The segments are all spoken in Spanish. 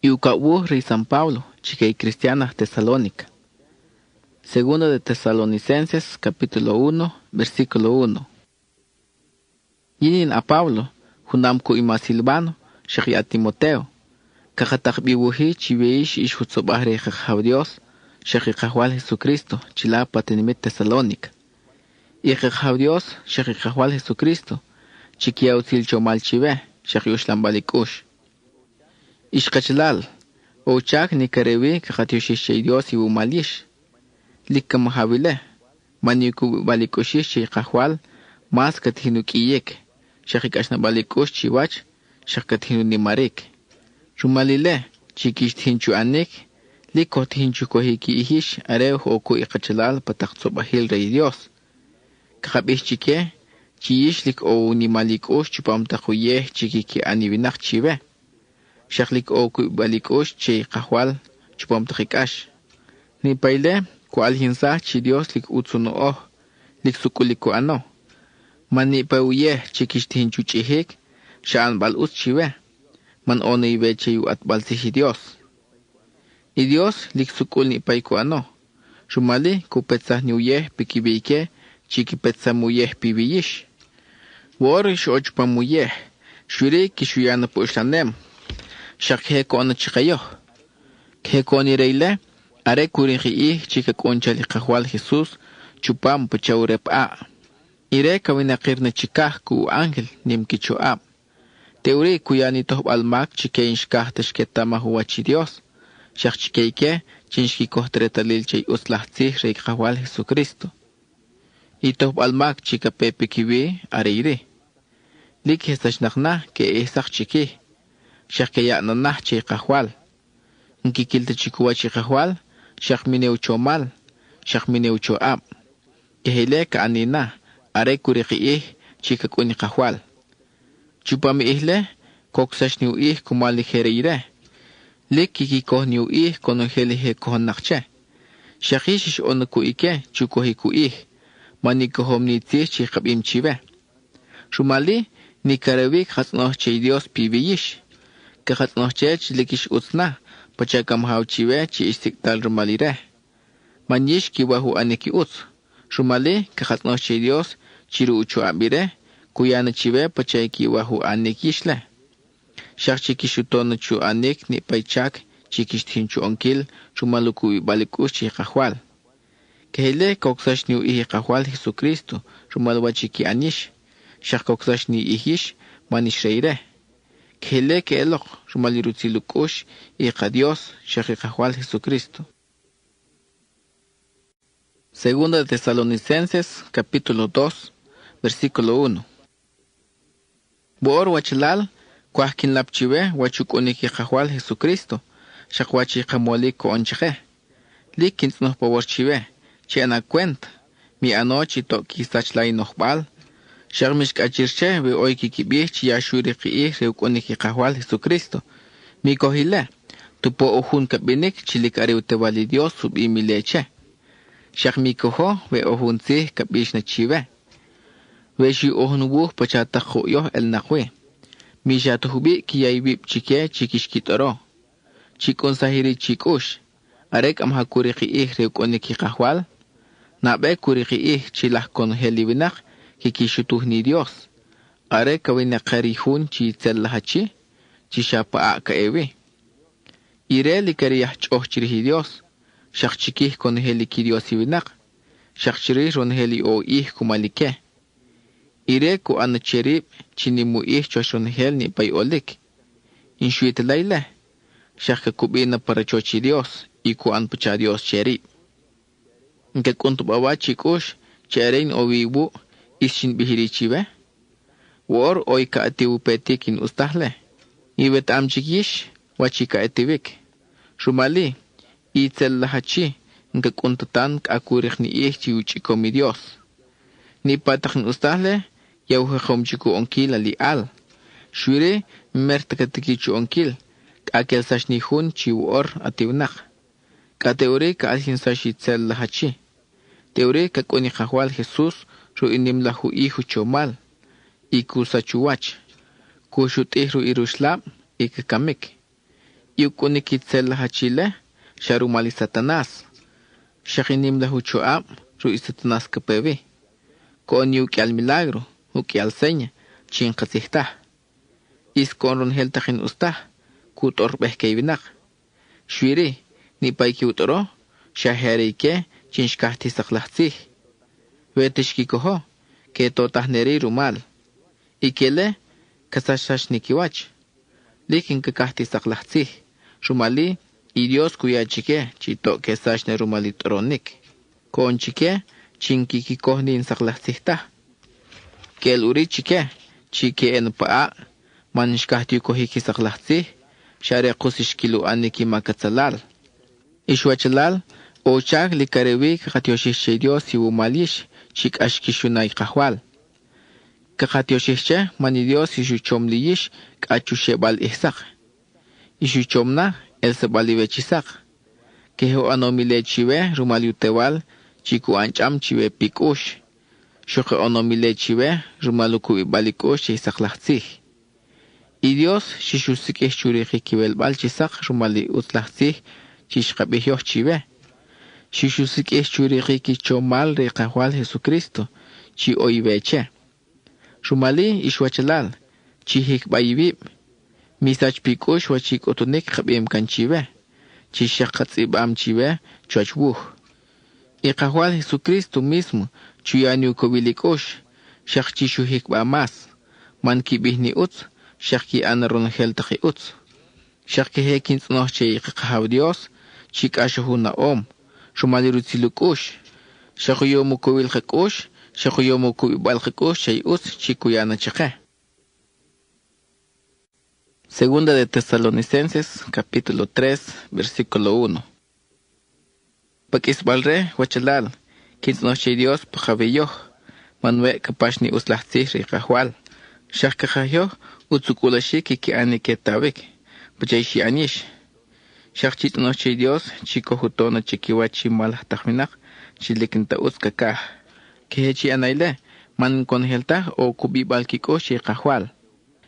Iucabu Rey San Pablo, chiquei cristiana Tesalónica. Segunda de Tesalonicenses, capítulo 1, versículo 1. Yinin a Pablo, junamku ima Silvano, shaki a Timoteo. Kajatakbiwuhi chiveish ish hutzobahre jajav Dios, shaki kajwal Jesucristo, chila patenimit Tesalónica. Y jajav Dios, shaki kajwal Jesucristo, chiquiautil chomal chive, shaki ushlambalikush. Ishkachlal, Ochak ni karewi kakatiushishay Dios ibu malish. Lika mahabile, maniku balikushish kahwal, mas katinu kiyek, shakikashna balikush chiwach, shakatinu ni marik. Rumalile, chikish tinchu anik, liko tinchu kohiki ihish, areu oku ikachalal pataksobahil rey Dios. Kakabish chike, chiyish lik o ni malikush chupamtakuyeh chikiki anivinak chive. Shaklik oku balikush che kahwal chupamtakikash. Ni paile, kual hinsa chi Dios lik utsuno lik sukuliko ano. Mani pauye chikishtin chuchihik, shaan bal chive. Man ono ibe che yu at balsihi Dios. Y Dios lik sukul ni paiko ano. Shumali kupetsah ni uyeh pikibike, chikipetsa muyeh pibiyish. Worish ochpa muyeh, shuri kishuyana pushlanem. Shakhe kono chikayo. Khe koni reile, are kuriji chika concha li kahwal Jesús, chupam pachaurep a. Ire kawinakir chikah ku ángel nim kichuab. Teuri kuyani toh almak chike inshkah tashketama huachi Dios. Shak chikeike chinshki kohtretalil chay uslahtzih rey kahwal Jesucristo. Y toh almak chika pepe kiwi are ire. Lik hesashnakna ke esak chiki. Shak kaya nanah chay kahwal. Nkikilta chikuwachi kahwal. Shak mineu chomal, shak mineu choab. Kehele ka anina, are kuriki chika kuni kahwal. Chupami ihle, koksash niu kumali hereire. Lik kiki koh niu kono hele he kohon nakche. Shakishish onaku chukohi ku mani kohom ni chikab imchive. Shumali, ni karawik hatsnoh chay Dios pibiyish. Ka hatsnoh chech likish utsna. Pachakam hauchive chi istiktal rumalire. Manyish ki wahu aneki uts. Rumali kakatno chi Dios chiru uchu abire. Kuyana chive pachay ki wahu anekishle. Shak chikishutono chu anek ni paychak chikishtin chu onkil rumaluku balikus chi kahwal. Kehele koksash ni uihi kahwal Jesucristo rumalwachi ki anish. Shak koksash ni ihish manish reire. Kele que elok, rumalirutsilukush, y Dios, Shakikahwal Jesucristo. Segunda de Tesalonicenses, capítulo 2, versículo 1. Boor wachilal, kwahkin lapchive, wachukuniki kahwal Jesucristo, shakwachi kamoli ko onche. Likins no poworchive, chena cuenta, mi anochi to kisachlai nohbal, Sharmish kachirche ve oiki kibich ya shuri ki reukoni kahwal Jesucristo. Mi kohile, tupo ohun kabinik chilik areutewali Dios sub imileche. Shak mi koho ve ohun si kabish na chive. Ve shi ohun wuh pachata khoyo el nakwe. Mi shatuhubi ki yaibib chike chikishkitoro. Chikon sahiri chikush. Arek amhakuri ki reukoni kahwal. Nabe kuri ki chilah kon heliwinak. Kikishutuh ni Dios. Are kawina karihun chi tsellahachi, chi shapa ka ewe. Ire li kariyah choh chirihi Dios. Shak chikih kon heli ki Dios iwinak. Shak chirih ron heli o kumalike. Ire ku anacherib chinimu choshon hel ni pay olik. Inshuit layle. Shak kakubina para chochi Dios. Iku anpacha Dios cherib. Nke kuntubawa chikush, cherein o wibu, ishin bihirichive. War oy ka atiu petikin ustahle. Iwet amchikish, wachika ativik. Shumali, itzel lahachi, nga kuntatan kakurich ni chi uchiko mi Dios. Ni patakn ustahle, yauhachom chiku onkil ali al. Shwire, mertakatikichu onkil, kakel sash ni hun chi war ativnak. Ka teore ka alhin sash itzel lahachi. Teore ka kuni kahwal Jesus, ru inim lahu ihu chomal, iku sachuwach, kushut ihru irushlam, ikakamik. Yukunikitzel hachile, sharumali Satanás. Shakinim la huchoam, ru Satanás kapevi. Con yuki al milagro, uki al seña, chinkatihta. Is con ronheltakin usta, kutor behkevinak. Shwiri, ni paiki utoro, shaherike, chinshkahti saklahti. Vetishki koho, que totahneri rumal. Ikele, kasashash nikiwach. Likin kakahti saklahti. Rumali, y Dios cuya chique, chito que sashne rumali tronik. Con chique, chinkiki kohnin saklahti. Que el uri chique, chique en paa, manishkahti kohiki saklahti. Share kusishkilu aniki makatzalal. Ishwachalal, ochak likarewi kakatioshishche Dios iwu malish, chik ashkishunay kahwal. Kakatioshishche, mani Dios ishuchom liyish, kachushe bal ihsak. Ishuchomna, el sebaliwe chisak. Keho anomile chiwe, rumaliutewal, chiku ancham chiwe pikush. Shoke anomile chiwe, rumaluku ibalikush chisaklahtzih. Y Dios, shishusik churiki kivel bal chisak, rumali utlahtzih, chishkabihyoh chiwe. Shishusik churiki kichomal rekahwal Jesucristo, chi oiveche. Rumali ishwachalal, chihik bayibib. Misach pikush wachik otonik kabim kanchive. Chishakatzibam chive, chuachwuh. Ikahwal Jesucristo mismo, chuyanu kovilikush, shakchishuhik ba mas. Man kibihni utz, shaki anaron heltaki utz. Shaki hekins noche ikakahaw Dios, chik ashahuna om. Shumalirutsilukush. Shakuyomu kovilkakush, shakuyomu kovibalkakush, chay utz, chikuyana chake. Segunda de Tesalonicenses, capítulo 3, versículo 1. Pakisbalre, huachalal, kins noche Dios, pajavelloh, manwe kapashni uslahtzih rikahwal. Shakkahayoh, utsukulashi kiki aniketavik, pachayshi anish. Shakchit noche Dios, chico hutona chikiwachi malahtakminak, chilikinta utskakah. Kehechi anayle, man konheltah o kubibal kiko shikahwal.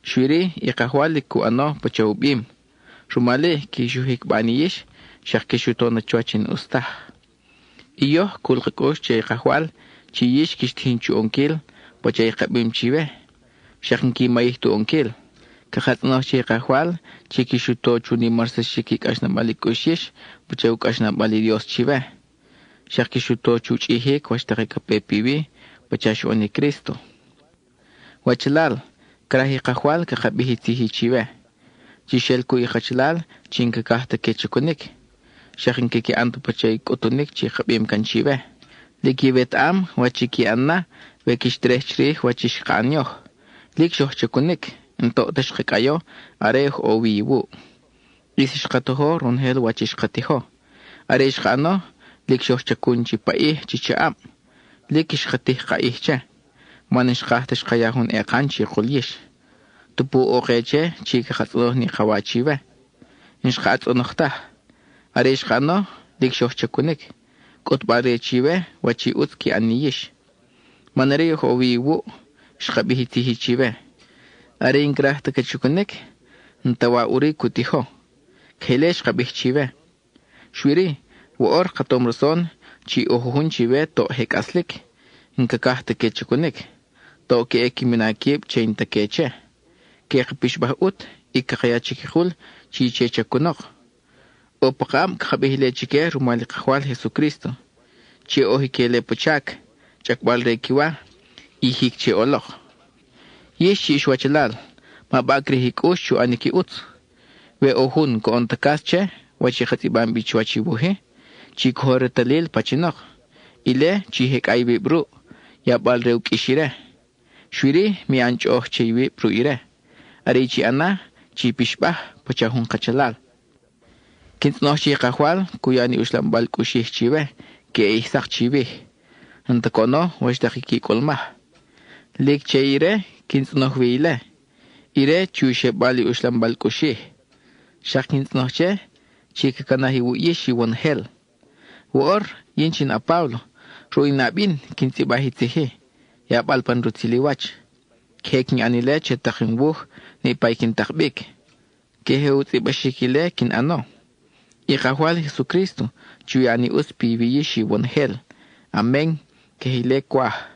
Shwiri ikahwali ku ano pachaubim. Rumali ki shuhik baniyish, shakishutona chuachin ustah. Iyo kulkakosh chay ikahwal, chiyish kishtinchu onkil, pachay kabim chive. Shakinki maihtu onkil. Kahatno chay ikahwal, chikishuto chuni marsa shikik asnabalikoshish, pachayuk asnabali Dios chive. Shakishuto chuchihik, washtakikapepivi, pachashoni Cristo. Wachalal, Krahi kahwal kakabihitihi chive. Chishelku ikhachlal chinkakahta kechukunik. Shakinkiki antu pachay kotunik chikabim kanchive. Likibet am wachiki anna vekishtrechri wachishkanyoh. Likshoh chukunik ento tashkikayo arej o vivu. Isishkatoho ronhel wachishkatiho. Arejkano likshoh chakunchi paih chichaam. Likishkatih kaihche. Manishkahtish kayahun ekanchi kulyish. Tupu okeche chika khatlo ni kawachive. Nishkhat onochtah. Arishkano likshoh chakunik. Kotbare chive wachi utki aniyish. Manari hoviwu shkabihitihi chive. Arinkrahta kachukunik ntawa uri kutiho. Kele shkabih chive. Shwiri woor katomrason chi ohuhun chive to hekaslik. Nkakahta kechukunik. To ke ekiminakib chainta keche. Kekpishbah ut, ikakaya chikihul, chiche chakunok. Opakam kabihile chike rumali kahwal Jesucristo. Che ohikele pachak, chakbal rekiwa, ihik che olok. Yish ishwachalal, mabakri hikush chu aniki ut. We ohun ko ontakas che, wachikatibam bichwachibuhe, chikhore talil pachinok. Ile chihek aibibru, yabal reuk ishire. Shwiri mi anchoh cheiwi pruire. Arichi ana chi pishbah pachahun kachalal. Kintnoh chi kahwal kuyani uslambal kushih chive ke ihsak chive. Antakono washdakiki kolmah. Lik cheire kintnoh weile. Ire chushe bali uslambal kushih. Shak kintnoh che chikakanahi wuyishi won hel. Woor yinchin a Pablo. Ruinabin kintibahitihi. Yabal panrutsiliwach. Kekin anile chetakin wuh ni paikin takbik. Que utzibaxikile kin ano. Ikahual Jesucristo, chuyani uspi viyishi bonhel. Amén. Que hile kwah.